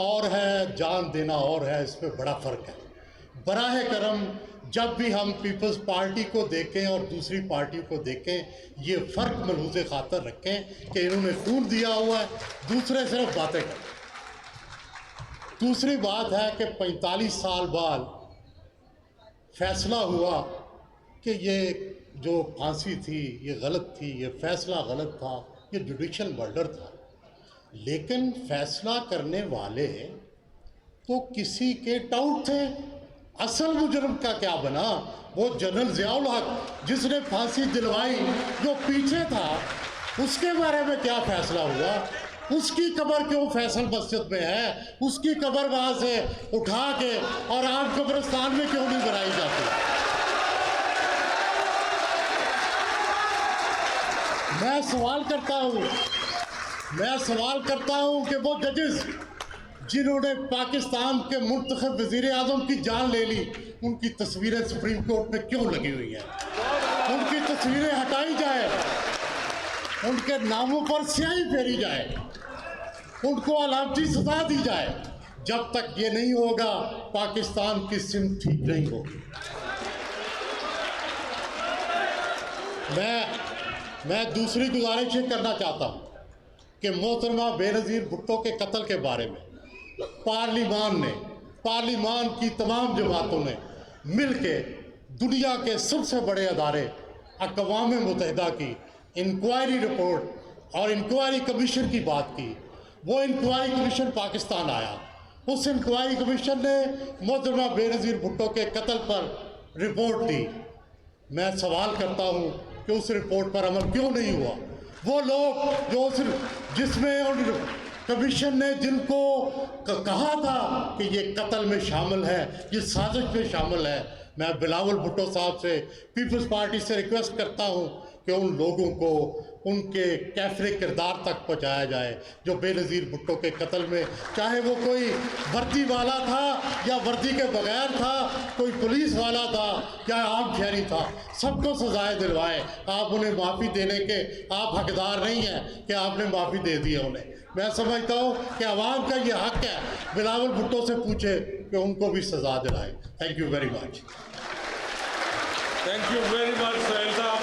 اور ہے جان دینا اور ہے، اس میں بڑا فرق ہے۔ براہ کرم جب بھی ہم پیپلز پارٹی کو دیکھیں اور دوسری پارٹیوں کو دیکھیں، یہ فرق ملحوظ خاطر رکھیں کہ انہوں نے خون دیا ہوا ہے، دوسرے صرف باتیں کریں۔ دوسری بات ہے کہ 45 سال بعد فیصلہ ہوا کہ یہ جو پھانسی تھی یہ غلط تھی، یہ فیصلہ غلط تھا، یہ جوڈیشل مرڈر تھا، لیکن فیصلہ کرنے والے تو کسی کے ٹاؤٹ تھے۔ اصل مجرم کا کیا بنا؟ وہ جنرل ضیاء الحق جس نے پھانسی دلوائی، جو پیچھے تھا، اس کے بارے میں کیا فیصلہ ہوا؟ اس کی قبر کیوں فیصل مسجد میں ہے؟ اس کی قبر وہاں سے اٹھا کے اور عام قبرستان میں کیوں نہیں بنائی جاتی؟ میں سوال کرتا ہوں کہ وہ ججز جنہوں نے پاکستان کے منتخب وزیر اعظم کی جان لے لی، ان کی تصویریں سپریم کورٹ میں کیوں لگی ہوئی ہیں؟ ان کی تصویریں ہٹائی جائے، ان کے ناموں پر سیاہی پھیری جائے، ان کو علامتی سزا دی جائے۔ جب تک یہ نہیں ہوگا پاکستان کی سمت ٹھیک نہیں ہوگی۔ میں دوسری گزارش یہ کرنا چاہتا ہوں کہ محترمہ بے نظیر بھٹو کے قتل کے بارے میں پارلیمان کی تمام جماعتوں نے مل کے دنیا کے سب سے بڑے ادارے اقوام متحدہ کی انکوائری رپورٹ اور انکوائری کمیشن کی بات کی۔ وہ انکوائری کمیشن پاکستان آیا، اس انکوائری کمیشن نے محترمہ بے نظیر بھٹو کے قتل پر رپورٹ دی۔ میں سوال کرتا ہوں کہ اس رپورٹ پر عمل کیوں نہیں ہوا؟ وہ لوگ جو جس میں کمیشن نے جن کو کہا تھا کہ یہ قتل میں شامل ہے، یہ سازش میں شامل ہے، میں بلاول بھٹو صاحب سے، پیپلز پارٹی سے ریکویسٹ کرتا ہوں کہ ان لوگوں کو ان کے کیفر کردار تک پہنچایا جائے جو بے نظیر بھٹو کے قتل میں، چاہے وہ کوئی وردی والا تھا یا وردی کے بغیر تھا، کوئی پولیس والا تھا یا عام شہری تھا، سب کو سزائیں دلوائے۔ آپ انہیں معافی دینے کے آپ حقدار نہیں ہیں کہ آپ نے معافی دے دی ہے انہیں۔ میں سمجھتا ہوں کہ عوام کا یہ حق ہے، بلاول بھٹو سے پوچھے کہ ان کو بھی سزا دلائے۔ Thank you very much. Thank you very much Sohail صاحب۔